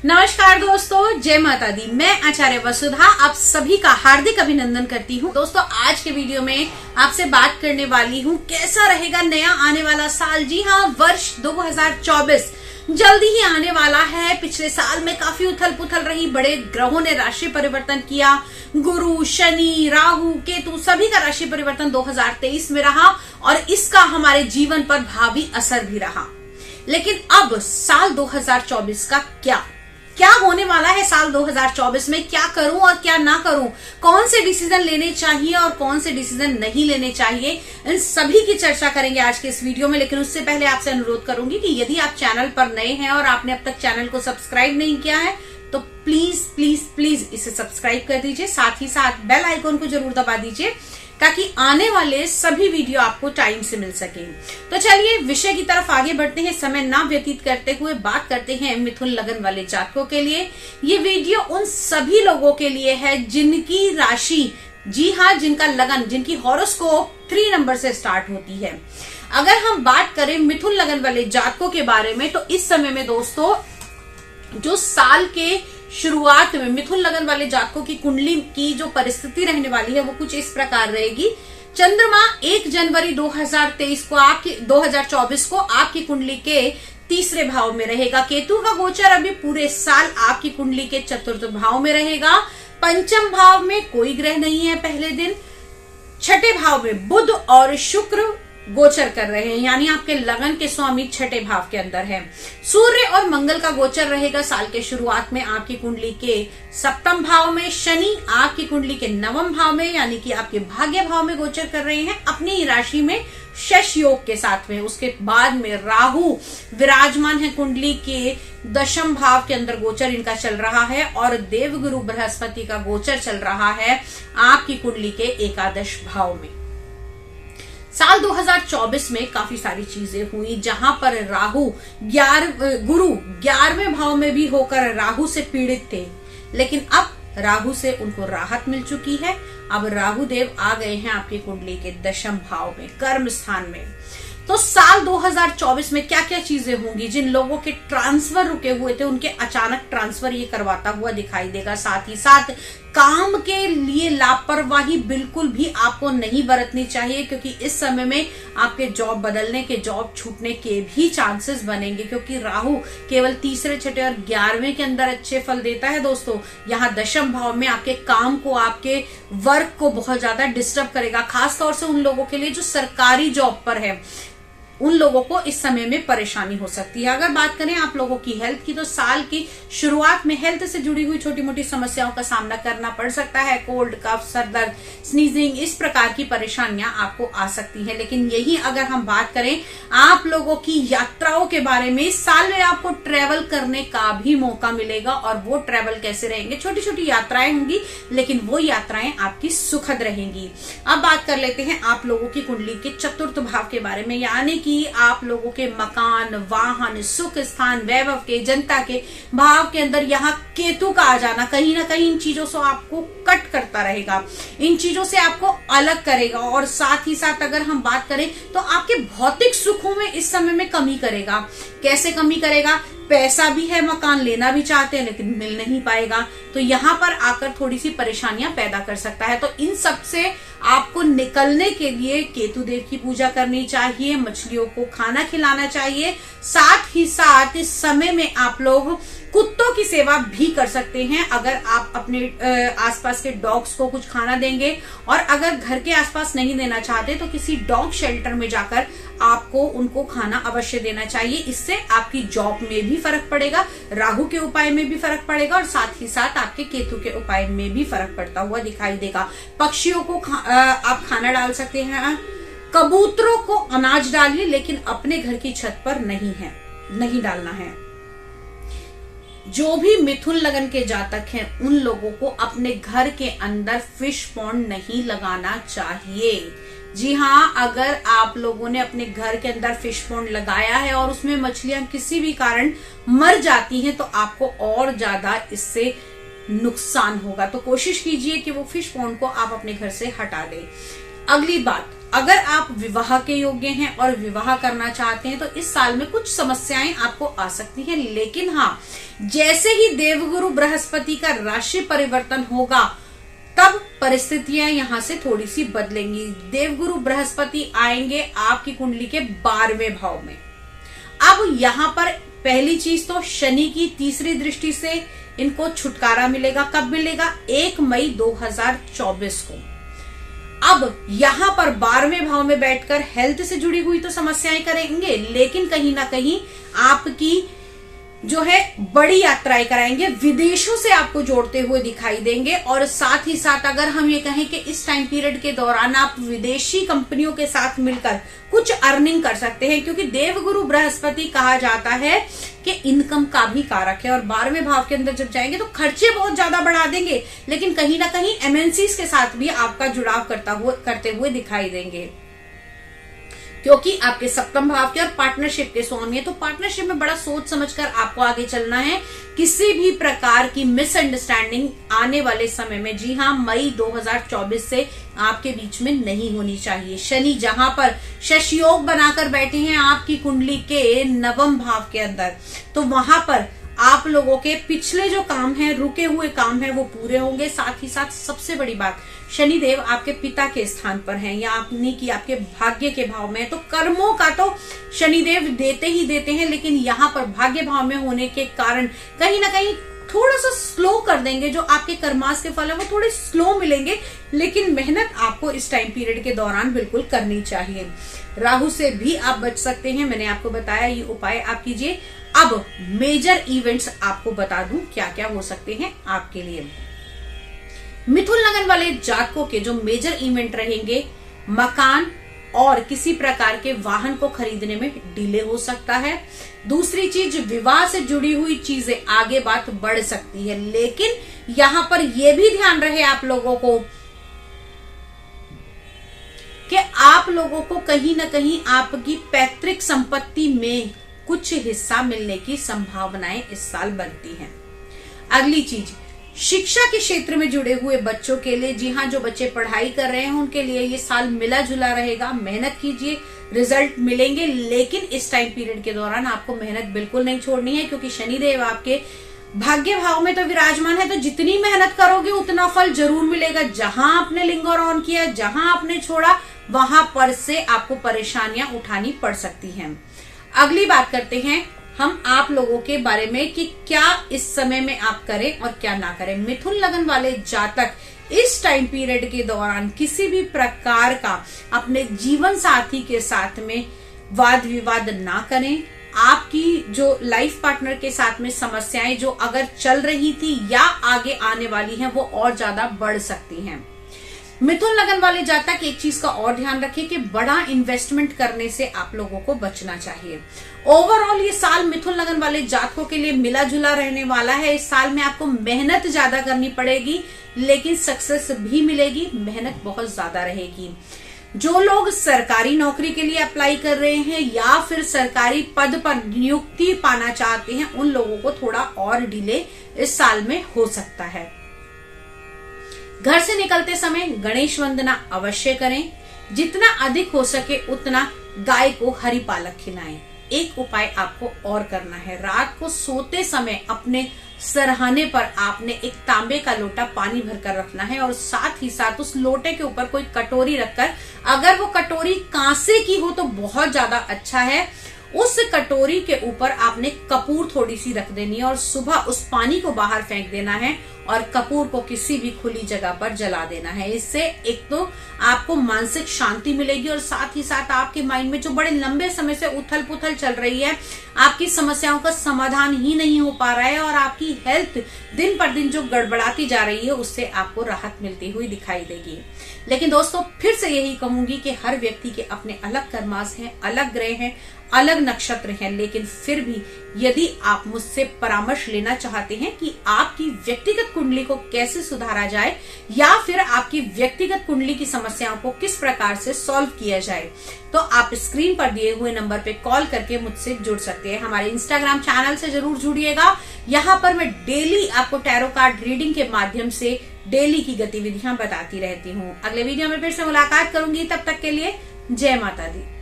नमस्कार दोस्तों, जय माता दी। मैं आचार्य वसुधा आप सभी का हार्दिक अभिनंदन करती हूँ। दोस्तों, आज के वीडियो में आपसे बात करने वाली हूँ कैसा रहेगा नया आने वाला साल। जी हाँ, वर्ष 2024 जल्दी ही आने वाला है। पिछले साल में काफी उथल पुथल रही, बड़े ग्रहों ने राशि परिवर्तन किया। गुरु, शनि, राहु, केतु सभी का राशि परिवर्तन 2023 में रहा और इसका हमारे जीवन पर भावी असर भी रहा। लेकिन अब साल 2024 का क्या होने वाला है। साल 2024 में क्या करूं और क्या ना करूं, कौन से डिसीजन लेने चाहिए और कौन से डिसीजन नहीं लेने चाहिए, इन सभी की चर्चा करेंगे आज के इस वीडियो में। लेकिन उससे पहले आपसे अनुरोध करूंगी कि यदि आप चैनल पर नए हैं और आपने अब तक चैनल को सब्सक्राइब नहीं किया है तो प्लीज प्लीज प्लीज इसे सब्सक्राइब कर दीजिए। साथ ही साथ बेल आइकॉन को जरूर दबा दीजिए ताकि आने वाले सभी वीडियो आपको टाइम से मिल सके। तो चलिए विषय की तरफ आगे बढ़ते हैं। समय ना व्यतीत करते हुए बात करते हैं मिथुन लगन वाले जातकों के लिए। ये वीडियो उन सभी लोगों के लिए है जिनकी राशि, जी हाँ, जिनका लगन, जिनकी हॉरोस्कोप 3 नंबर से स्टार्ट होती है। अगर हम बात करें मिथुन लगन वाले जातकों के बारे में तो इस समय में दोस्तों जो साल के शुरुआत में मिथुन लगन वाले जातकों की कुंडली की जो परिस्थिति रहने वाली है वो कुछ इस प्रकार रहेगी। चंद्रमा 1 जनवरी 2024 को आपकी कुंडली के तीसरे भाव में रहेगा। केतु का गोचर अभी पूरे साल आपकी कुंडली के चतुर्थ भाव में रहेगा। पंचम भाव में कोई ग्रह नहीं है पहले दिन। छठे भाव में बुध और शुक्र गोचर कर रहे हैं, यानी आपके लगन के स्वामी छठे भाव के अंदर है। सूर्य और मंगल का गोचर रहेगा साल के शुरुआत में आपकी कुंडली के सप्तम भाव में। शनि आपकी कुंडली के नवम भाव में, यानी कि आपके भाग्य भाव में गोचर कर रहे हैं अपनी ही राशि में शश योग के साथ में। उसके बाद में राहु विराजमान है कुंडली के दशम भाव के अंदर, गोचर इनका चल रहा है। और देवगुरु बृहस्पति का गोचर चल रहा है आपकी कुंडली के एकादश भाव में। साल 2024 में काफी सारी चीजें हुई जहां पर गुरु 11वें भाव में भी होकर राहु से पीड़ित थे, लेकिन अब राहु से उनको राहत मिल चुकी है। अब राहु देव आ गए हैं आपकी कुंडली के दशम भाव में, कर्म स्थान में। तो साल 2024 में क्या क्या चीजें होंगी। जिन लोगों के ट्रांसफर रुके हुए थे उनके अचानक ट्रांसफर ये करवाता हुआ दिखाई देगा। साथ ही साथ काम के लिए लापरवाही बिल्कुल भी आपको नहीं बरतनी चाहिए, क्योंकि इस समय में आपके जॉब बदलने के, जॉब छूटने के भी चांसेस बनेंगे, क्योंकि राहु केवल तीसरे, छठे और 11वें के अंदर अच्छे फल देता है। दोस्तों, यहाँ दशम भाव में आपके काम को, आपके वर्क को बहुत ज्यादा डिस्टर्ब करेगा। खासतौर से उन लोगों के लिए जो सरकारी जॉब पर है, उन लोगों को इस समय में परेशानी हो सकती है। अगर बात करें आप लोगों की हेल्थ की तो साल की शुरुआत में हेल्थ से जुड़ी हुई छोटी मोटी समस्याओं का सामना करना पड़ सकता है। कोल्ड, कफ, सरदर्द, स्नीजिंग, इस प्रकार की परेशानियां आपको आ सकती है। लेकिन यही अगर हम बात करें आप लोगों की यात्राओं के बारे में, इस साल में आपको ट्रेवल करने का भी मौका मिलेगा। और वो ट्रेवल कैसे रहेंगे, छोटी छोटी यात्राएं होंगी, लेकिन वो यात्राएं आपकी सुखद रहेंगी। अब बात कर लेते हैं आप लोगों की कुंडली के चतुर्थ भाव के बारे में, यानी कि आप लोगों के मकान, वाहन, सुख स्थान, वैभव के, जनता के भाव के अंदर यहाँ केतु का आ जाना कहीं ना कहीं इन चीजों से आपको कट करता रहेगा, इन चीजों से आपको अलग करेगा। और साथ ही साथ अगर हम बात करें तो आपके भौतिक सुखों में इस समय में कमी करेगा। कैसे कमी करेगा, पैसा भी है, मकान लेना भी चाहते हैं लेकिन मिल नहीं पाएगा, तो यहाँ पर आकर थोड़ी सी परेशानियां पैदा कर सकता है। तो इन सब से आपको निकलने के लिए केतु देव की पूजा करनी चाहिए, मछलियों को खाना खिलाना चाहिए। साथ ही साथ इस समय में आप लोग कुत्तों की सेवा भी कर सकते हैं। अगर आप अपने आसपास के डॉग्स को कुछ खाना देंगे, और अगर घर के आसपास नहीं देना चाहते तो किसी डॉग शेल्टर में जाकर आपको उनको खाना अवश्य देना चाहिए। इससे आपकी जॉब में भी फर्क पड़ेगा, राहु के उपाय में भी फर्क पड़ेगा, और साथ ही साथ आपके केतु के उपाय में भी फर्क पड़ता हुआ दिखाई देगा। पक्षियों को आप खाना डाल सकते हैं, कबूतरों को अनाज डालिए, लेकिन अपने घर की छत पर नहीं डालना है। जो भी मिथुन लगन के जातक हैं उन लोगों को अपने घर के अंदर फिश पॉन्ड नहीं लगाना चाहिए। जी हाँ, अगर आप लोगों ने अपने घर के अंदर फिश पॉन्ड लगाया है और उसमें मछलियां किसी भी कारण मर जाती हैं तो आपको और ज्यादा इससे नुकसान होगा। तो कोशिश कीजिए कि वो फिश पॉन्ड को आप अपने घर से हटा दें। अगली बात, अगर आप विवाह के योग्य हैं और विवाह करना चाहते हैं तो इस साल में कुछ समस्याएं आपको आ सकती हैं, लेकिन हाँ, जैसे ही देवगुरु बृहस्पति का राशि परिवर्तन होगा तब परिस्थितियां यहां से थोड़ी सी बदलेंगी। देवगुरु बृहस्पति आएंगे आपकी कुंडली के 12वें भाव में। अब यहां पर पहली चीज तो शनि की तीसरी दृष्टि से इनको छुटकारा मिलेगा। कब मिलेगा? 1 मई 2024 को। अब यहां पर 12वें भाव में बैठकर हेल्थ से जुड़ी हुई तो समस्याएं करेंगे, लेकिन कहीं ना कहीं आपकी जो है बड़ी यात्राएं कराएंगे, विदेशों से आपको जोड़ते हुए दिखाई देंगे। और साथ ही साथ अगर हम ये कहें कि इस टाइम पीरियड के दौरान आप विदेशी कंपनियों के साथ मिलकर कुछ अर्निंग कर सकते हैं, क्योंकि देवगुरु बृहस्पति कहा जाता है कि इनकम का भी कारक है। और 12वें भाव के अंदर जब जाएंगे तो खर्चे बहुत ज्यादा बढ़ा देंगे, लेकिन कहीं ना कहीं एमएनसीज के साथ भी आपका जुड़ाव करते हुए दिखाई देंगे, क्योंकि आपके सप्तम भाव के और पार्टनरशिप के स्वामी है। तो पार्टनरशिप में बड़ा सोच समझकर आपको आगे चलना है। किसी भी प्रकार की मिसअंडरस्टैंडिंग आने वाले समय में, जी हाँ, मई 2024 से आपके बीच में नहीं होनी चाहिए। शनि जहां पर शश योग बनाकर बैठे हैं आपकी कुंडली के 9वें भाव के अंदर, तो वहां पर आप लोगों के पिछले जो काम है, रुके हुए काम है, वो पूरे होंगे। साथ ही साथ सबसे बड़ी बात, शनिदेव आपके पिता के स्थान पर हैं, या आपने कि आपके भाग्य के भाव में है, तो कर्मों का तो शनिदेव देते ही देते हैं, लेकिन यहाँ पर भाग्य भाव में होने के कारण कहीं ना कहीं थोड़ा सा स्लो कर देंगे। जो आपके कर्मास के फल है वो थोड़े स्लो मिलेंगे, लेकिन मेहनत आपको इस टाइम पीरियड के दौरान बिल्कुल करनी चाहिए। राहु से भी आप बच सकते हैं, मैंने आपको बताया, ये उपाय आप कीजिए। अब मेजर इवेंट्स आपको बता दूं क्या क्या हो सकते हैं आपके लिए। मिथुन लगन वाले जातकों के जो मेजर इवेंट रहेंगे, मकान और किसी प्रकार के वाहन को खरीदने में डिले हो सकता है। दूसरी चीज, विवाह से जुड़ी हुई चीजें आगे बात बढ़ सकती है, लेकिन यहां पर यह भी ध्यान रहे आप लोगों को कि आप लोगों को कहीं ना कहीं आपकी पैतृक संपत्ति में कुछ हिस्सा मिलने की संभावनाएं इस साल बनती हैं। अगली चीज, शिक्षा के क्षेत्र में जुड़े हुए बच्चों के लिए, जी हाँ, जो बच्चे पढ़ाई कर रहे हैं उनके लिए ये साल मिला जुला रहेगा। मेहनत कीजिए, रिजल्ट मिलेंगे, लेकिन इस टाइम पीरियड के दौरान आपको मेहनत बिल्कुल नहीं छोड़नी है, क्योंकि शनिदेव आपके भाग्य भाव में तो विराजमान है। तो जितनी मेहनत करोगे उतना फल जरूर मिलेगा। जहां आपने लिंगर ऑन किया, जहां आपने छोड़ा, वहां पर से आपको परेशानियां उठानी पड़ सकती हैं। अगली बात करते हैं हम आप लोगों के बारे में कि क्या इस समय में आप करें और क्या ना करें। मिथुन लगन वाले जातक इस टाइम पीरियड के दौरान किसी भी प्रकार का अपने जीवन साथी के साथ में वाद विवाद ना करें। आपकी जो लाइफ पार्टनर के साथ में समस्याएं जो अगर चल रही थी या आगे आने वाली हैं, वो और ज्यादा बढ़ सकती हैं। मिथुन लगन वाले जातक एक चीज का और ध्यान रखें कि बड़ा इन्वेस्टमेंट करने से आप लोगों को बचना चाहिए। ओवरऑल ये साल मिथुन लगन वाले जातकों के लिए मिला जुला रहने वाला है। इस साल में आपको मेहनत ज्यादा करनी पड़ेगी, लेकिन सक्सेस भी मिलेगी, मेहनत बहुत ज्यादा रहेगी। जो लोग सरकारी नौकरी के लिए अप्लाई कर रहे हैं या फिर सरकारी पद पर नियुक्ति पाना चाहते हैं, उन लोगों को थोड़ा और डिले इस साल में हो सकता है। घर से निकलते समय गणेश वंदना अवश्य करें। जितना अधिक हो सके उतना गाय को हरी पालक खिलाएं। एक उपाय आपको और करना है, रात को सोते समय अपने सरहाने पर आपने एक तांबे का लोटा पानी भरकर रखना है, और साथ ही साथ उस लोटे के ऊपर कोई कटोरी रखकर, अगर वो कटोरी कांसे की हो तो बहुत ज्यादा अच्छा है, उस कटोरी के ऊपर आपने कपूर थोड़ी सी रख देनी है और सुबह उस पानी को बाहर फेंक देना है और कपूर को किसी भी खुली जगह पर जला देना है। इससे एक तो आपको मानसिक शांति मिलेगी और साथ ही साथ आपके माइंड में जो बड़े लंबे समय से उथल पुथल चल रही है, आपकी समस्याओं का समाधान ही नहीं हो पा रहा है और आपकी हेल्थ दिन पर दिन जो गड़बड़ाती जा रही है, उससे आपको राहत मिलती हुई दिखाई देगी। लेकिन दोस्तों, फिर से यही कहूंगी कि हर व्यक्ति के अपने अलग कर्मास हैं, अलग ग्रह हैं, अलग नक्षत्र हैं, लेकिन फिर भी यदि आप मुझसे परामर्श लेना चाहते हैं कि आपकी व्यक्तिगत कुंडली को कैसे सुधारा जाए या फिर आपकी व्यक्तिगत कुंडली की समस्याओं को किस प्रकार से सॉल्व किया जाए, तो आप स्क्रीन पर दिए हुए नंबर पे कॉल करके मुझसे जुड़ सकते हैं। हमारे इंस्टाग्राम चैनल से जरूर जुड़िएगा। यहाँ पर मैं डेली आपको टैरो कार्ड रीडिंग के माध्यम से डेली की गतिविधियां बताती रहती हूँ। अगले वीडियो में फिर से मुलाकात करूंगी, तब तक के लिए जय माता दी।